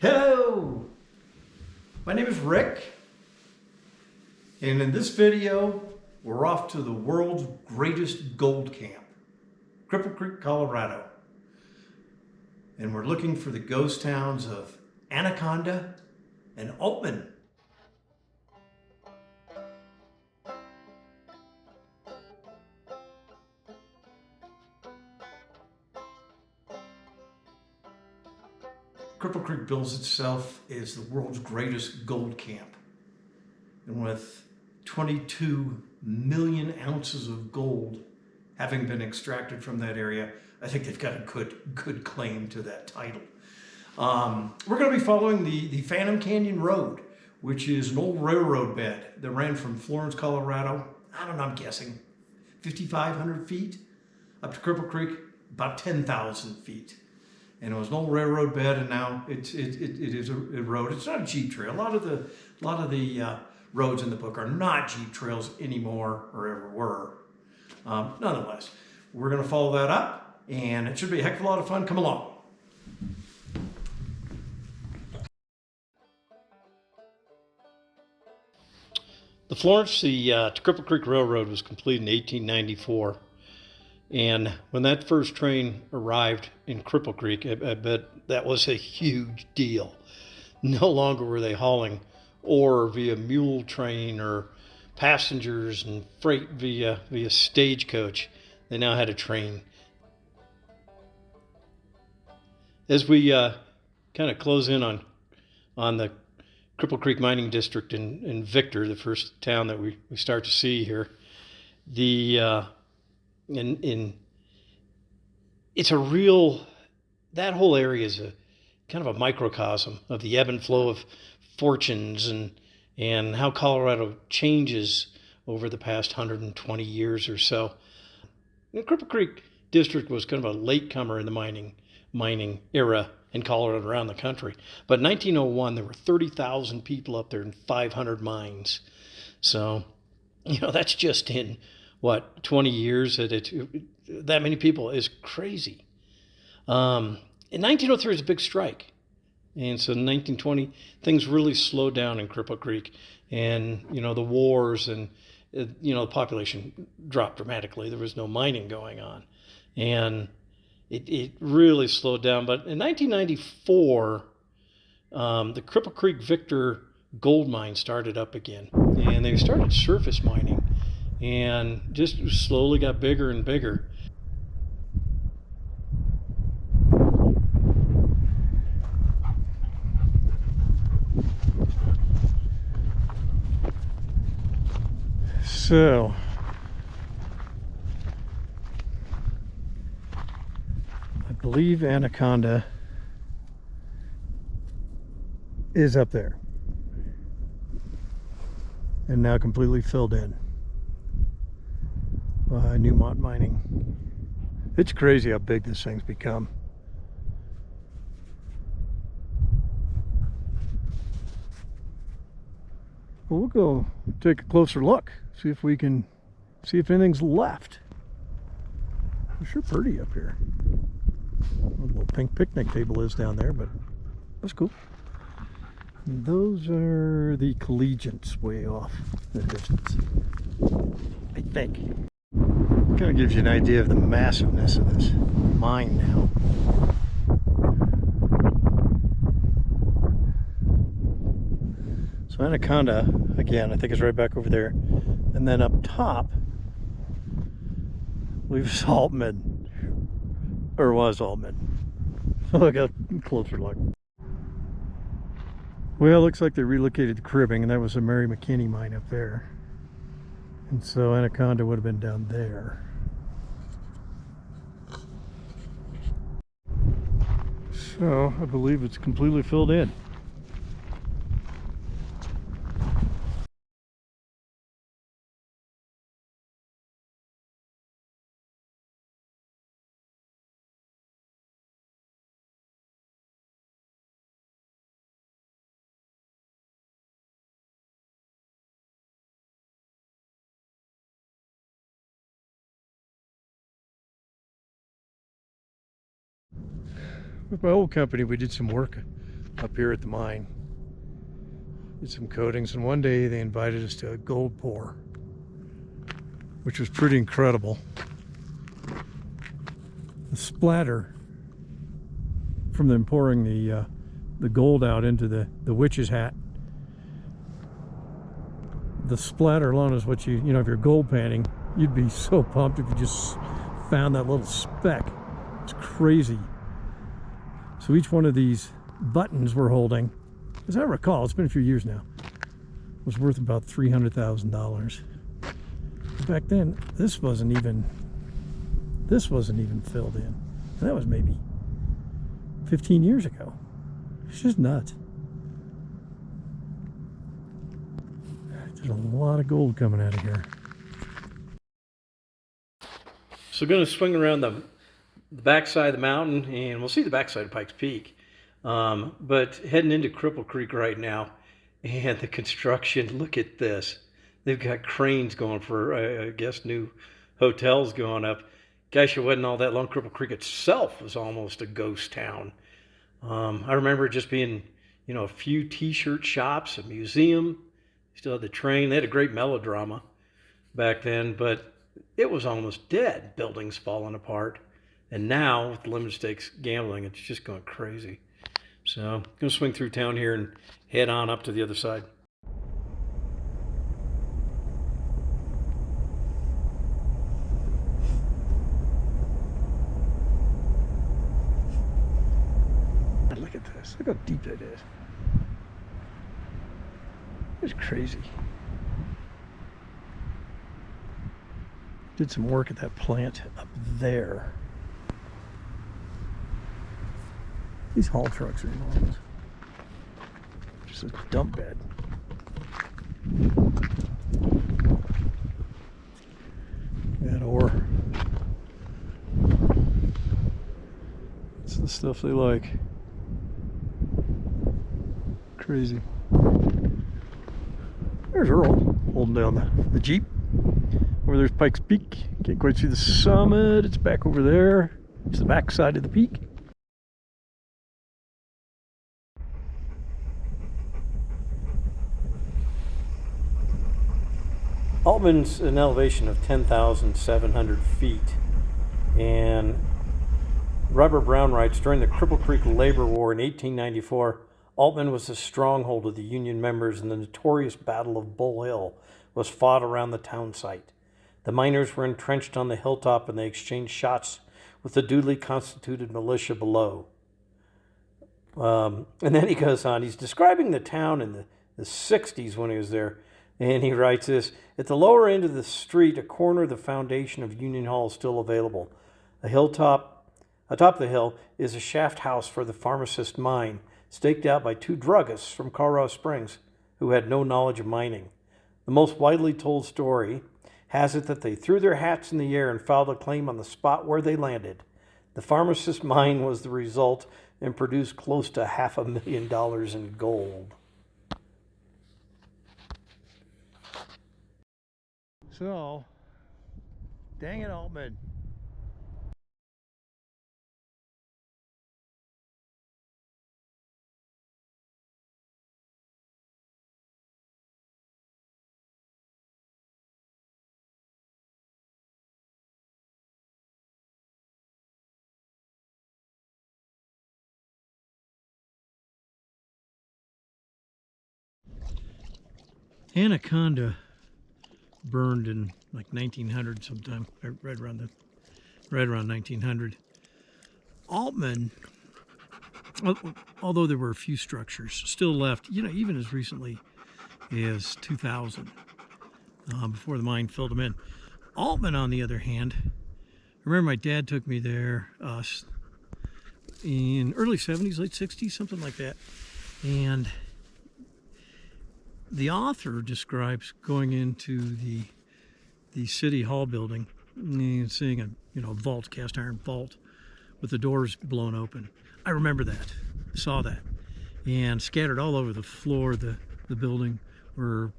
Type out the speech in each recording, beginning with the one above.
Hello, my name is Rick, and in this video we're off to the world's greatest gold camp, Cripple Creek, Colorado, and we're looking for the ghost towns of Anaconda and Altman. Cripple Creek bills itself as the world's greatest gold camp. And with 22 million ounces of gold having been extracted from that area, I think they've got a good claim to that title. We're going to be following the Phantom Canyon Road, which is an old railroad bed that ran from Florence, Colorado, I don't know, I'm guessing 5,500 feet, up to Cripple Creek, about 10,000 feet. And it was an old railroad bed, and now it is a road. It's not a jeep trail. A lot of the roads in the book are not jeep trails anymore, or ever were. Nonetheless, we're going to follow that up, and it should be a heck of a lot of fun. Come along. The Florence to Cripple Creek Railroad was completed in 1894. And when that first train arrived in Cripple Creek, I bet that was a huge deal. No longer were they hauling ore via mule train or passengers and freight via stagecoach. They now had a train. As we kind of close in on the Cripple Creek Mining District in Victor, the first town that we start to see here, it's a real, that whole area is a kind of a microcosm of the ebb and flow of fortunes and how Colorado changes over the past 120 years or so. The Cripple Creek District was kind of a latecomer in the mining era in Colorado and around the country. But in 1901, there were 30,000 people up there in 500 mines. So, that's just in 20 years that many people is crazy. In 1903 was a big strike. And so in 1920, things really slowed down in Cripple Creek. And, the wars and, the population dropped dramatically. There was no mining going on. And it really slowed down. But in 1994, the Cripple Creek Victor gold mine started up again. And they started surface mining. And just slowly got bigger and bigger. So, I believe Anaconda is up there and now completely filled in by Newmont Mining. It's crazy how big this thing's become. Well, we'll go take a closer look, see if anything's left. It's sure pretty up here. A little pink picnic table is down there, but that's cool. And those are the collegians way off in the distance, I think. Kind of gives you an idea of the massiveness of this mine now. So Anaconda, again, I think is right back over there. And then up top, I believe it's Altman, or was Altman. So I got a closer look. Well, it looks like they relocated the cribbing, and that was the Mary McKinney mine up there. And so Anaconda would have been down there. So I believe it's completely filled in. With my old company, we did some work up here at the mine. Did some coatings, and one day they invited us to a gold pour, which was pretty incredible. The splatter from them pouring the gold out into the witch's hat. The splatter alone is what you know, if you're gold panning, you'd be so pumped if you just found that little speck. It's crazy. So each one of these buttons we're holding, as I recall, it's been a few years now, was worth about $300,000. Back then, this wasn't even filled in. And that was maybe 15 years ago. It's just nuts. There's a lot of gold coming out of here. So going to swing around the backside of the mountain, and we'll see the backside of Pikes Peak. But heading into Cripple Creek right now, and the construction, look at this. They've got cranes going for, I guess, new hotels going up. Gosh, it wasn't all that long. Cripple Creek itself was almost a ghost town. I remember it just being, you know, a few t-shirt shops, a museum. Still had the train. They had a great melodrama back then, but it was almost dead. Buildings falling apart. And now, with limited stakes gambling, it's just going crazy. So I'm going to swing through town here and head on up to the other side. Look at this. Look how deep that is. It's crazy. Did some work at that plant up there. These haul trucks are enormous. Just a dump bed. That ore. It's the stuff they like. Crazy. There's Earl holding down the Jeep. Over there's Pikes Peak. Can't quite see the summit. It's back over there. It's the back side of the peak. Altman's an elevation of 10,700 feet. And Robert Brown writes, during the Cripple Creek Labor War in 1894, Altman was the stronghold of the Union members, and the notorious Battle of Bull Hill was fought around the town site. The miners were entrenched on the hilltop, and they exchanged shots with the duly constituted militia below. And then he goes on. He's describing the town in the 60s when he was there, and he writes this: at the lower end of the street, a corner of the foundation of Union Hall is still available. Atop the hill is a shaft house for the pharmacist mine, staked out by two druggists from Colorado Springs who had no knowledge of mining. The most widely told story has it that they threw their hats in the air and filed a claim on the spot where they landed. The pharmacist mine was the result and produced close to $500,000 in gold. So, dang it, Altman. Anaconda burned in like 1900 sometime, right around 1900. Altman, although there were a few structures still left, you know, even as recently as 2000, before the mine filled them in. Altman, on the other hand, I remember my dad took me there in early 70s, late 60s, something like that, and the author describes going into the city hall building and seeing a vault, cast iron vault with the doors blown open. I remember that, saw that, and scattered all over the floor of the building were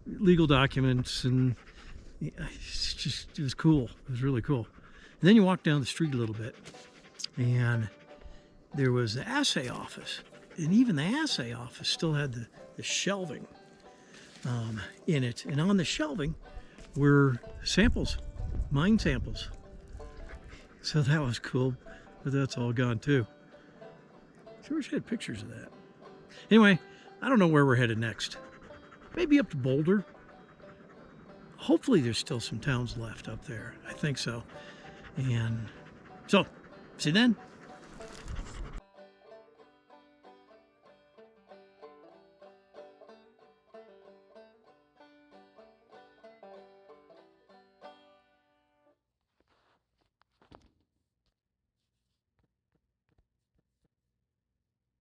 legal documents, and it was cool. It was really cool. And then you walk down the street a little bit, and there was the assay office. and even the assay office still had the shelving in it. And on the shelving were samples, mine samples. So that was cool, but that's all gone too. Sure wish I had pictures of that. Anyway, I don't know where we're headed next. Maybe up to Boulder. Hopefully there's still some towns left up there. I think so. And so, see you then.